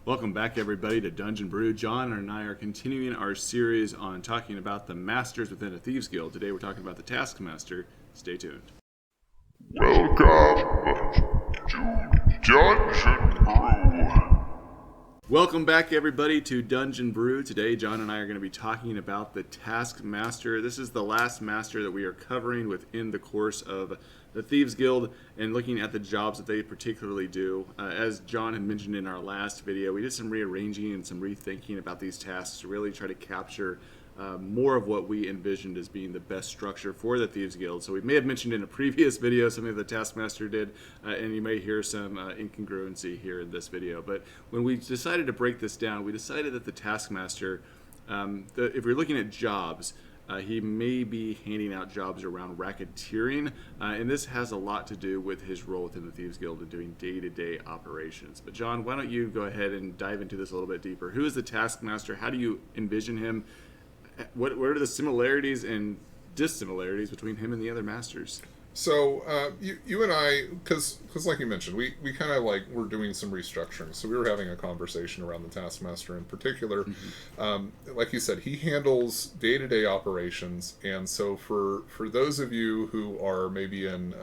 Welcome back, everybody, to Dungeon Brew. John and I are continuing our series on talking about the masters within a Thieves Guild. Today we're talking about the Taskmaster. Stay tuned. Welcome to Dungeon Brew. Welcome back, everybody, to Dungeon Brew. Today, John and I are going to be talking about the Taskmaster. This is the last master that we are covering within the course of the Thieves Guild and looking at the jobs that they particularly do. As John had mentioned in our last video, we did some rearranging and some rethinking about these tasks to really try to capture more of what we envisioned as being the best structure for the Thieves Guild. So we may have mentioned in a previous video something the Taskmaster did, and you may hear some incongruency here in this video. But when we decided to break this down, we decided that the Taskmaster, if we're looking at jobs, he may be handing out jobs around racketeering, and this has a lot to do with his role within the Thieves Guild and doing day-to-day operations. But John, why don't you go ahead and dive into this a little bit deeper? Who is the Taskmaster? How do you envision him? What are the similarities and dissimilarities between him and the other masters? So you and I, because like you mentioned, we kind of we're doing some restructuring. So we were having a conversation around the Taskmaster in particular. Like you said, he handles day-to-day operations, and so for those of you who are maybe in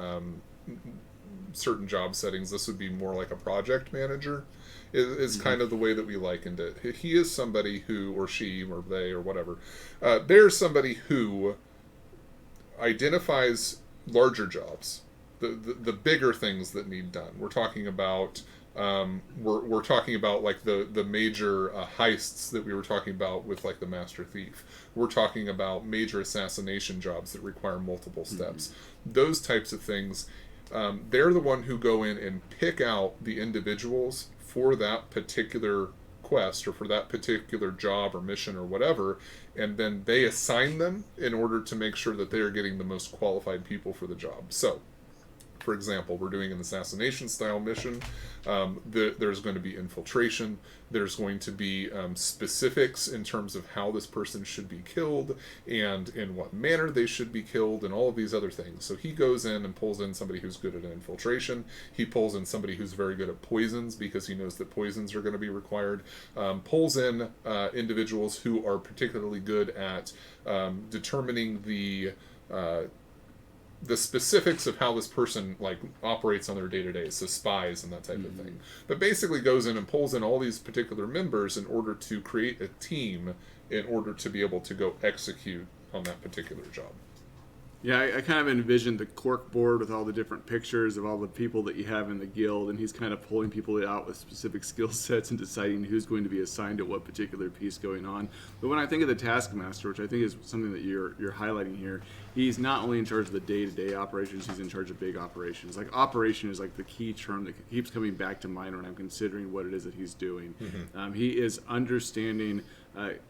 certain job settings, this would be more like a project manager. Is kind of the way that we likened it. He is somebody who, or she, or they, or whatever, they're somebody who identifies larger jobs, the bigger things that need done. We're talking about we're talking about like the major heists that we were talking about with like the Master Thief. We're talking about major assassination jobs that require multiple steps. Those types of things. They're the one who go in and pick out the individuals for that particular quest or for that particular job or mission or whatever, and then they assign them in order to make sure that they are getting the most qualified people for the job. So, for example, we're doing an assassination style mission. There's going to be infiltration. There's going to be specifics in terms of how this person should be killed and in what manner they should be killed and all of these other things. So he goes in and pulls in somebody who's good at infiltration. He pulls in somebody who's very good at poisons because he knows that poisons are going to be required. Pulls in individuals who are particularly good at determining the specifics of how this person operates on their day-to-day, so spies and that type of thing. But basically goes in and pulls in all these particular members in order to create a team in order to be able to go execute on that particular job. Yeah, I kind of envisioned the cork board with all the different pictures of all the people that you have in the guild, and he's kind of pulling people out with specific skill sets and deciding who's going to be assigned to what particular piece going on. But when I think of the Taskmaster, which I think is something that you're highlighting here, he's not only in charge of the day-to-day operations, he's in charge of big operations. Like, operation is like the key term that keeps coming back to mind when I'm considering what it is that he's doing. He is understanding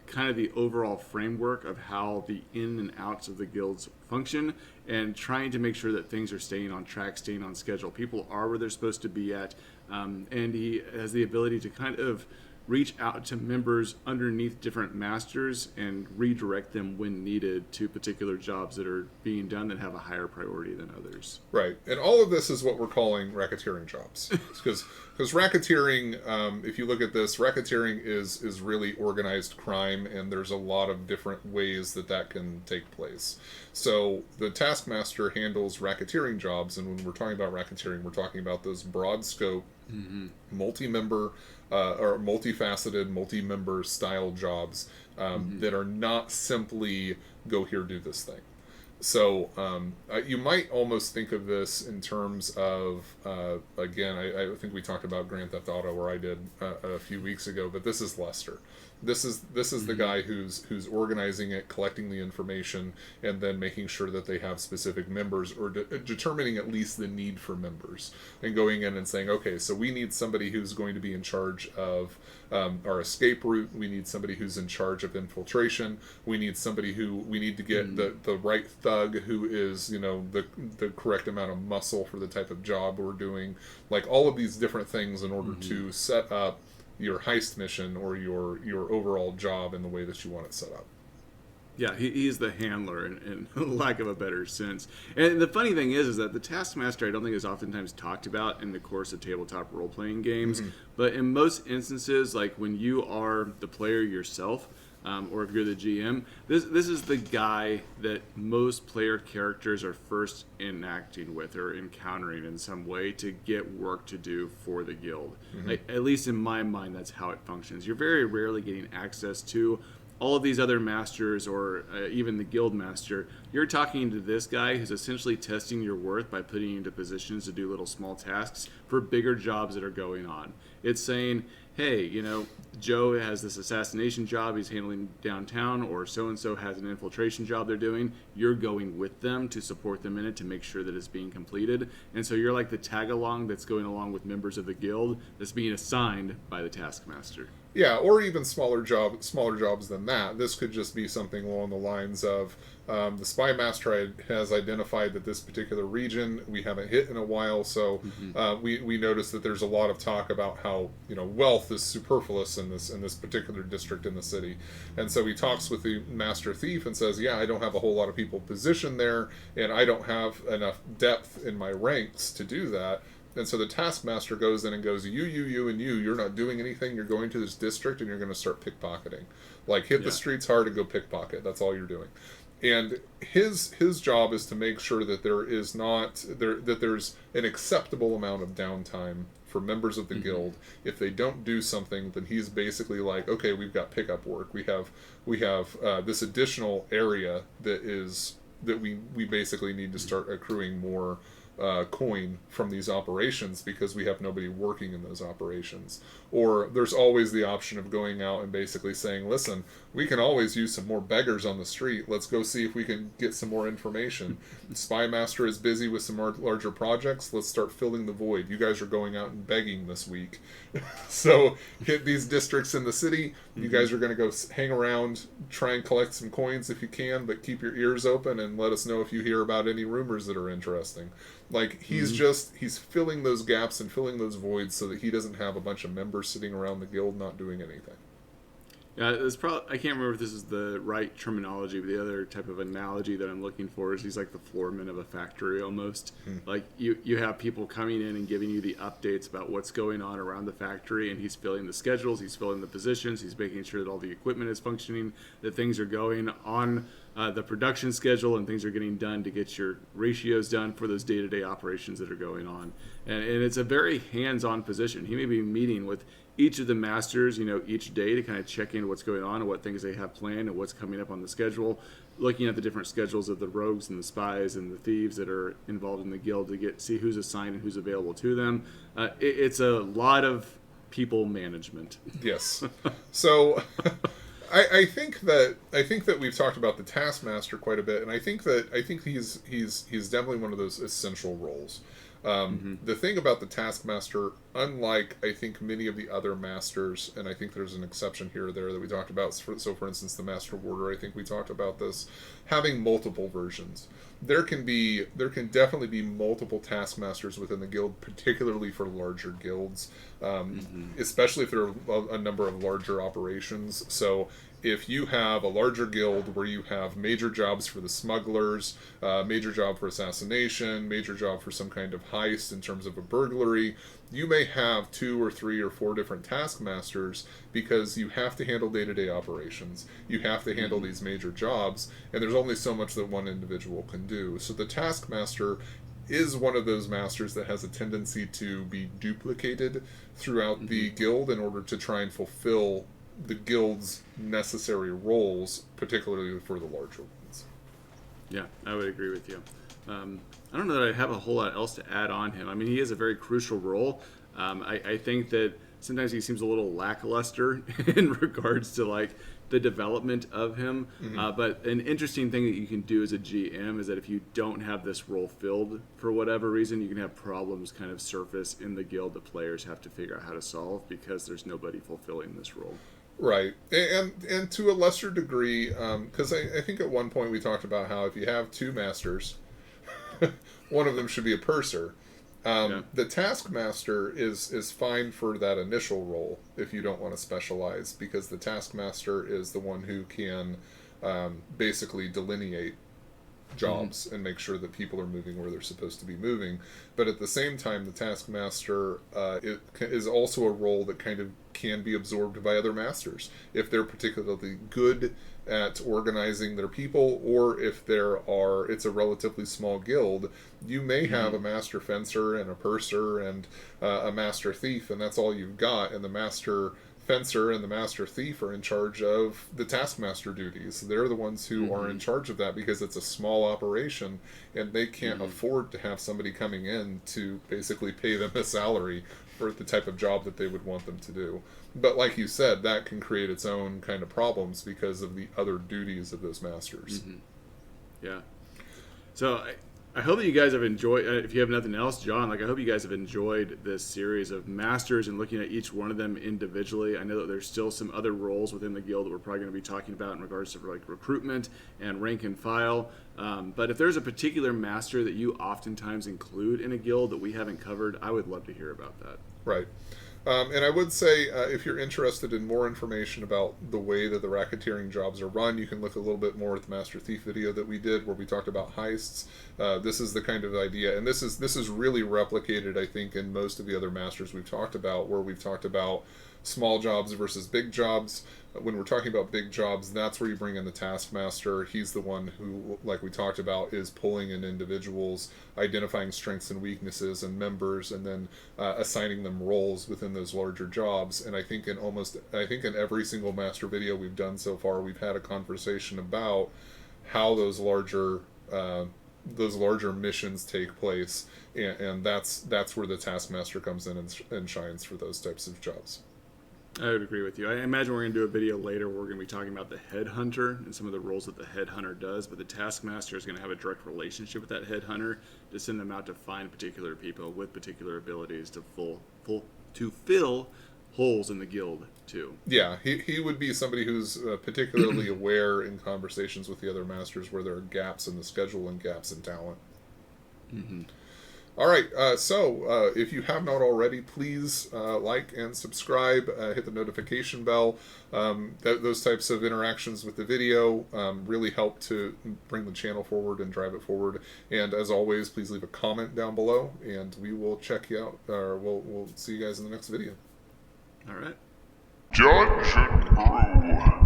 kind of the overall framework of how the in and outs of the guilds function and trying to make sure that things are staying on track, staying on schedule. People are where they're supposed to be at, and he has the ability to kind of reach out to members underneath different masters and redirect them when needed to particular jobs that are being done that have a higher priority than others. Right, and all of this is what we're calling racketeering jobs. Because racketeering, if you look at this, racketeering is really organized crime, and there's a lot of different ways that can take place. So the Taskmaster handles racketeering jobs, and when we're talking about racketeering, we're talking about those broad scope, multi-member, or multifaceted, multi-member style jobs that are not simply go here, do this thing. So you might almost think of this in terms of, again, I think we talked about Grand Theft Auto, or I did a few weeks ago, but this is Lester. This is the guy who's organizing it, collecting the information, and then making sure that they have specific members, or determining at least the need for members, and going in and saying, okay, so we need somebody who's going to be in charge of our escape route. We need somebody who's in charge of infiltration. We need somebody we need to get the right thug who is, the correct amount of muscle for the type of job we're doing. Like all of these different things in order to set up your heist mission or your overall job in the way that you want it set up. Yeah, he's the handler in lack of a better sense. And the funny thing is that the Taskmaster I don't think is oftentimes talked about in the course of tabletop role-playing games. But in most instances, like when you are the player yourself, or if you're the GM, this is the guy that most player characters are first enacting with or encountering in some way to get work to do for the guild. Like, at least in my mind, that's how it functions. You're very rarely getting access to all of these other masters or even the guild master. You're talking to this guy who's essentially testing your worth by putting you into positions to do little small tasks for bigger jobs that are going on. It's saying, hey, you know, Joe has this assassination job he's handling downtown, or so-and-so has an infiltration job they're doing. You're going with them to support them in it to make sure that it's being completed. And so you're like the tag-along that's going along with members of the guild that's being assigned by the Taskmaster. Yeah, or even smaller jobs than that. This could just be something along the lines of the spy master has identified that this particular region we haven't hit in a while, so we notice that there's a lot of talk about how, you know, wealth is superfluous in this particular district in the city, and so he talks with the master thief and says, yeah, I don't have a whole lot of people positioned there, and I don't have enough depth in my ranks to do that. And so the Taskmaster goes in and goes, you, and you're not doing anything. You're going to this district and you're going to start pickpocketing. Like, hit the streets hard and go pickpocket. That's all you're doing. And his job is to make sure that there's an acceptable amount of downtime for members of the guild. If they don't do something, then he's basically like, okay, we've got pickup work. We have this additional area that we basically need to start accruing more coin from these operations because we have nobody working in those operations. Or there's always the option of going out and basically saying, listen, we can always use some more beggars on the street. Let's go see if we can get some more information. Spy Master is busy with some larger projects. Let's start filling the void. You guys are going out and begging this week. So hit these districts in the city. You guys are going to go hang around, try and collect some coins if you can, but keep your ears open and let us know if you hear about any rumors that are interesting. Like, he's filling those gaps and filling those voids so that he doesn't have a bunch of members sitting around the guild not doing anything. Yeah, I can't remember if this is the right terminology, but the other type of analogy that I'm looking for is he's like the floorman of a factory almost. Like, you have people coming in and giving you the updates about what's going on around the factory, and he's filling the schedules, he's filling the positions, he's making sure that all the equipment is functioning, that things are going on the production schedule and things are getting done to get your ratios done for those day-to-day operations that are going on. And it's a very hands-on position. He may be meeting with each of the masters, you know, each day to kind of check in what's going on and what things they have planned and what's coming up on the schedule, looking at the different schedules of the rogues and the spies and the thieves that are involved in the guild to see who's assigned and who's available to them. It's a lot of people management. Yes. So I think that we've talked about the Taskmaster quite a bit, and I think he's definitely one of those essential roles. The thing about the Taskmaster, unlike I think many of the other masters, and I think there's an exception here or there that we talked about. So, for instance, the Master Warder, I think we talked about this, having multiple versions. There can definitely be multiple Taskmasters within the guild, particularly for larger guilds, especially if there are a number of larger operations. So if you have a larger guild where you have major jobs for the smugglers, major job for assassination, major job for some kind of heist in terms of a burglary, you may have 2 or 3 or 4 different taskmasters because you have to handle day-to-day operations. You have to handle these major jobs, and there's only so much that one individual can do. So the taskmaster is one of those masters that has a tendency to be duplicated throughout the guild in order to try and fulfill the guild's necessary roles, particularly for the larger ones. Yeah, I would agree with you. I don't know that I have a whole lot else to add on him. I mean, he has a very crucial role. I think that sometimes he seems a little lackluster in regards to like the development of him. But an interesting thing that you can do as a GM is that if you don't have this role filled for whatever reason, you can have problems kind of surface in the guild that players have to figure out how to solve because there's nobody fulfilling this role. Right, and to a lesser degree, because I think at one point we talked about how if you have 2 masters, one of them should be a purser. The taskmaster is fine for that initial role if you don't want to specialize, because the taskmaster is the one who can basically delineate jobs and make sure that people are moving where they're supposed to be moving. But at the same time, the taskmaster is also a role that kind of can be absorbed by other masters if they're particularly good at organizing their people, or if it's a relatively small guild. You may have a master fencer and a purser and a master thief, and that's all you've got, and the master fencer and the master thief are in charge of the taskmaster duties. They're the ones who are in charge of that, because it's a small operation and they can't afford to have somebody coming in to basically pay them a salary for the type of job that they would want them to do. But like you said, that can create its own kind of problems because of the other duties of those masters. Yeah. So I hope that you guys have enjoyed, if you have nothing else, John, I hope you guys have enjoyed this series of masters and looking at each one of them individually. I know that there's still some other roles within the guild that we're probably going to be talking about in regards to recruitment and rank and file. But if there's a particular master that you oftentimes include in a guild that we haven't covered, I would love to hear about that. Right. And I would say, if you're interested in more information about the way that the racketeering jobs are run, you can look a little bit more at the Master Thief video that we did, where we talked about heists. This is the kind of idea, and this is really replicated, I think, in most of the other masters we've talked about, where we've talked about small jobs versus big jobs. When we're talking about big jobs, that's where you bring in the taskmaster. He's the one who, like we talked about, is pulling in individuals, identifying strengths and weaknesses and members, and then assigning them roles within those larger jobs. And I think in every single master video we've done so far, we've had a conversation about how those larger missions take place, and that's where the taskmaster comes in and shines for those types of jobs. I would agree with you. I imagine we're going to do a video later where we're going to be talking about the headhunter and some of the roles that the headhunter does, but the taskmaster is going to have a direct relationship with that headhunter to send them out to find particular people with particular abilities to fill holes in the guild too. Yeah, he would be somebody who's particularly aware in conversations with the other masters where there are gaps in the schedule and gaps in talent. All right, so if you have not already, please like and subscribe, hit the notification bell. Those types of interactions with the video really help to bring the channel forward and drive it forward. And as always, please leave a comment down below, and we will check you out, or we'll see you guys in the next video. All right. Dungeon Brew.